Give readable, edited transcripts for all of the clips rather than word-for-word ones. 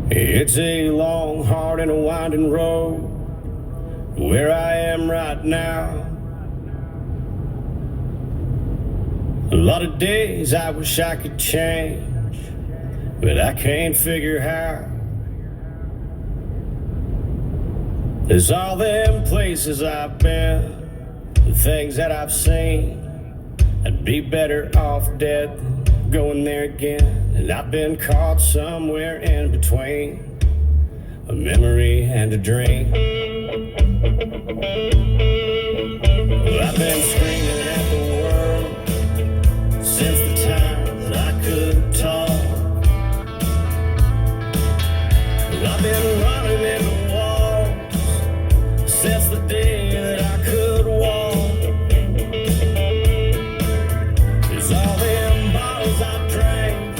It's a long, hard, and a winding road where I am right now. A lot of days I wish I could change, but I can't figure how. There's all them places I've been, the things that I've seen. I'd be better off dead than going there again. And I've been caught somewhere in between a memory and a dream. Well, I've been screaming at the world since the time that I could talk. Well, I've been running into walls since the day that I could walk. There's all them bottles I've drank,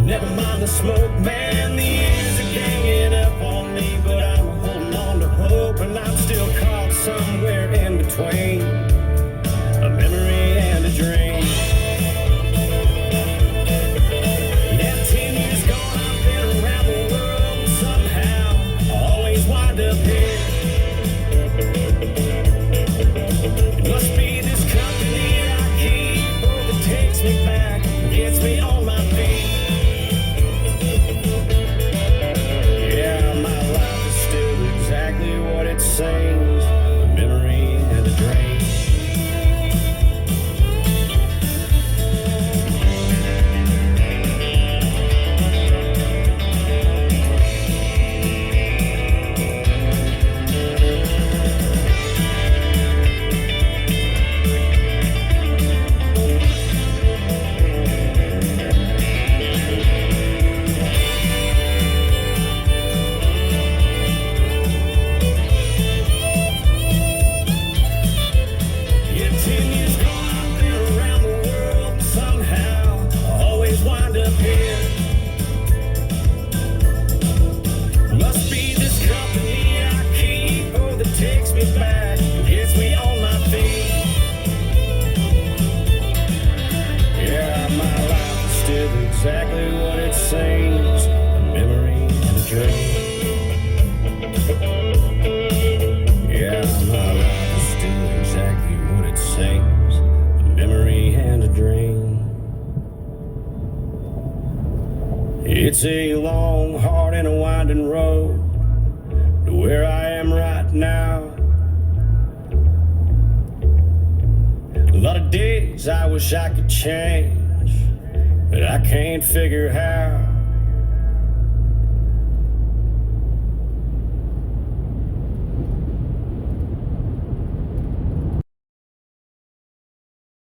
never mind the smoke, man, the years are ganging up on me. But I'm holding on to hope, and I'm still caught somewhere in between a memory and a dream. Yeah, 10 years gone, I've been around the world, and somehow I always wind up here. It must be this company I keep, oh, that takes me back, gets me on my feet. Yeah, my life is still exactly what it seems, a memory and a dream. Yeah, 10 years gone, I've been around the world, and somehow I always wind up here. Must be this company I keep, oh, that takes me back, gets me on my feet. Yeah, my life is still exactly what it seems, a memory and a dream. Yeah, my life is still exactly what it seems, a memory and a dream. It's a long, hard, and a winding road to where I am right now. A lot of days I wish I could change, but I can't figure how.